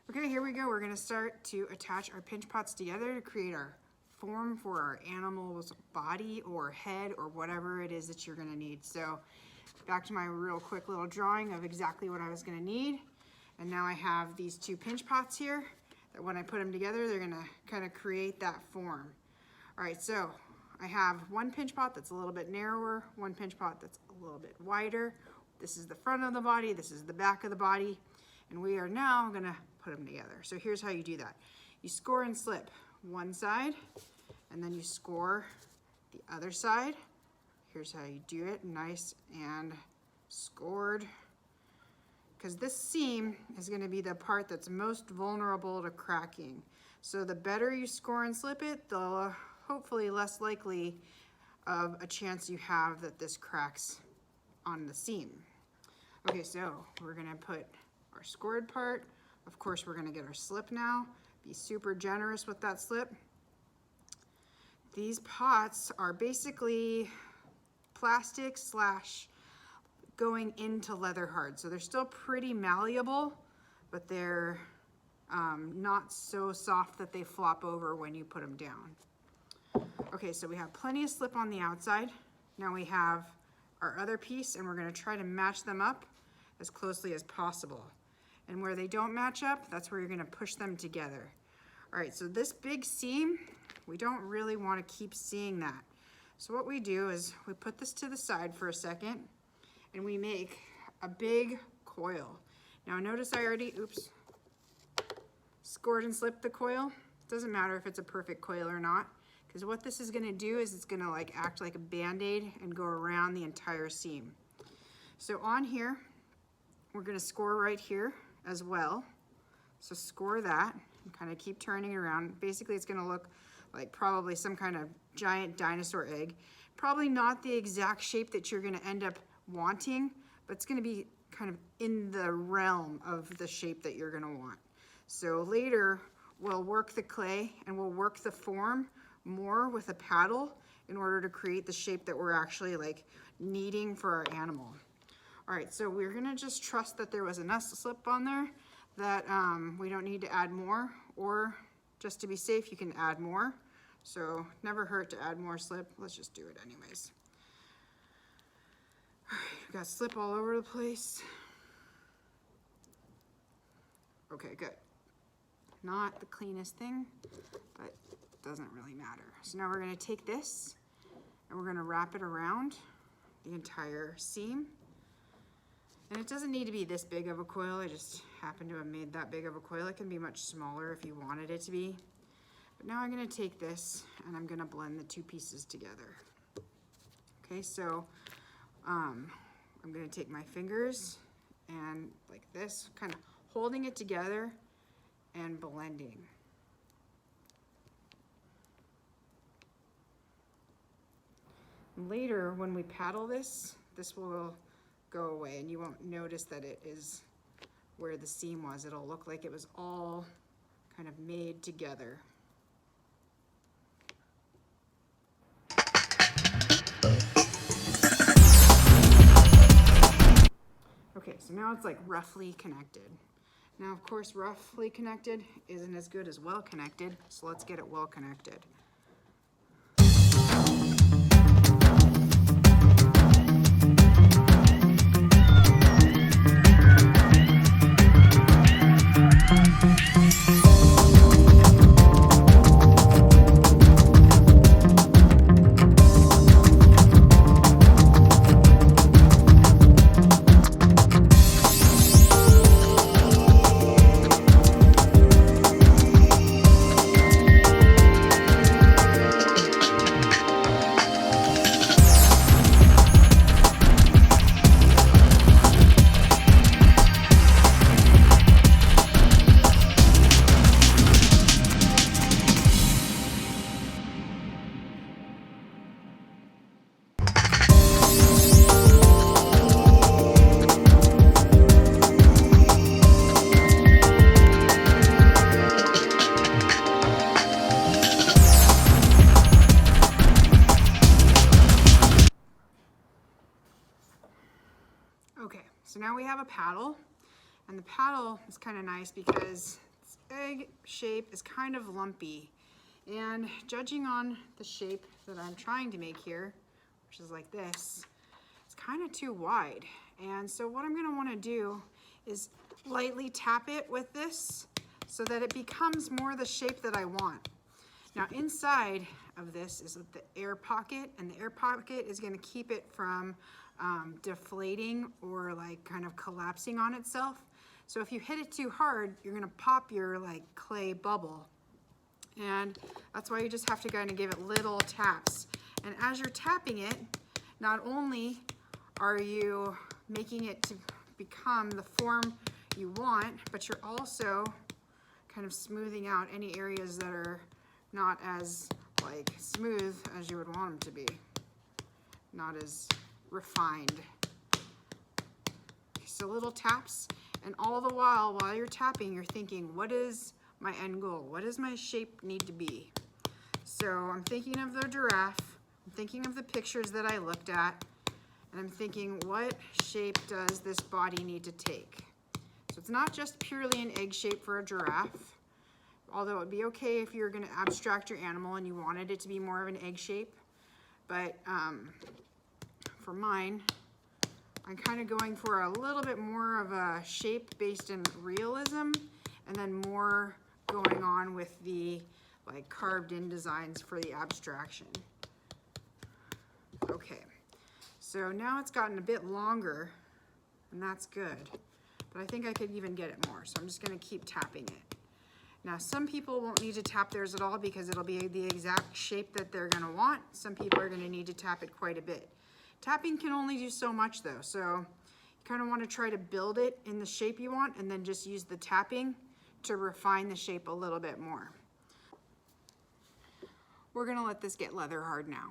Okay, here we go. We're gonna start to attach our pinch pots together to create our form for our animal's body or head or whatever it is that you're gonna need. So back to my real quick little drawing of exactly what I was gonna need. And now I have these two pinch pots here that when I put them together, they're gonna kind of create that form. All right, so I have one pinch pot that's a little bit narrower, one pinch pot that's a little bit wider. This is the front of the body, this is the back of the body, and we are now gonna put them together. So here's how you do that. You score and slip one side, and then you score the other side. Here's how you do it, nice and scored. Because this seam is gonna be the part that's most vulnerable to cracking. So the better you score and slip it, the hopefully less likely of a chance you have that this cracks on the seam. Okay, so we're gonna put our scored part. Of course, we're gonna get our slip now. Be super generous with that slip. These pots are basically plastic / going into leather hard. So they're still pretty malleable, but they're not so soft that they flop over when you put them down. Okay, so we have plenty of slip on the outside. Now we have our other piece, and we're gonna try to match them up as closely as possible. And where they don't match up, that's where you're gonna push them together. All right, so this big seam, we don't really wanna keep seeing that. So what we do is we put this to the side for a second, and we make a big coil. Now notice I already, scored and slipped the coil. Doesn't matter if it's a perfect coil or not, because what this is gonna do is it's gonna act like a Band-Aid and go around the entire seam. So on here, we're gonna score right here as well. So score that and kind of keep turning it around. Basically, it's gonna look like probably some kind of giant dinosaur egg. Probably not the exact shape that you're gonna end up wanting, but it's gonna be kind of in the realm of the shape that you're gonna want. So later, we'll work the clay and we'll work the form more with a paddle in order to create the shape that we're actually needing for our animal. All right, so we're gonna just trust that there was enough slip on there that we don't need to add more, or just to be safe, you can add more. So never hurt to add more slip. Let's just do it anyways. All right, we got slip all over the place. Okay, good. Not the cleanest thing, but it doesn't really matter. So now we're gonna take this and we're gonna wrap it around the entire seam. And it doesn't need to be this big of a coil. I just happen to have made that big of a coil. It can be much smaller if you wanted it to be. But now I'm gonna take this and I'm gonna blend the two pieces together. Okay, so I'm gonna take my fingers and like this, kind of holding it together and blending. Later, when we paddle this, this will go away and you won't notice that it is where the seam was. It'll look like it was all kind of made together. Okay, so now it's roughly connected. Now, of course, roughly connected isn't as good as well connected, so let's get it well connected. Okay, so now we have a paddle, and the paddle is kind of nice because egg shape is kind of lumpy. And judging on the shape that I'm trying to make here, which is like this, it's kind of too wide. And so what I'm gonna wanna do is lightly tap it with this so that it becomes more the shape that I want. Now inside of this is the air pocket, and the air pocket is gonna keep it from deflating or like kind of collapsing on itself. So if you hit it too hard, you're gonna pop your like clay bubble. And that's why you just have to kind of give it little taps. And as you're tapping it, not only are you making it to become the form you want, but you're also kind of smoothing out any areas that are not as like smooth as you would want them to be, not as refined. So little taps, and all the while you're tapping, you're thinking, what is my end goal? What does my shape need to be? So I'm thinking of the giraffe, I'm thinking of the pictures that I looked at, and I'm thinking, what shape does this body need to take? So it's not just purely an egg shape for a giraffe, although it would be okay if you're gonna abstract your animal and you wanted it to be more of an egg shape. But for mine, I'm kind of going for a little bit more of a shape based in realism, and then more going on with the like carved in designs for the abstraction. Okay, so now it's gotten a bit longer, and that's good, but I think I could even get it more, so I'm just gonna keep tapping it. Now some people won't need to tap theirs at all because it'll be the exact shape that they're gonna want. Some people are gonna need to tap it quite a bit. Tapping can only do so much though, so you kind of want to try to build it in the shape you want and then just use the tapping to refine the shape a little bit more. We're gonna let this get leather hard now.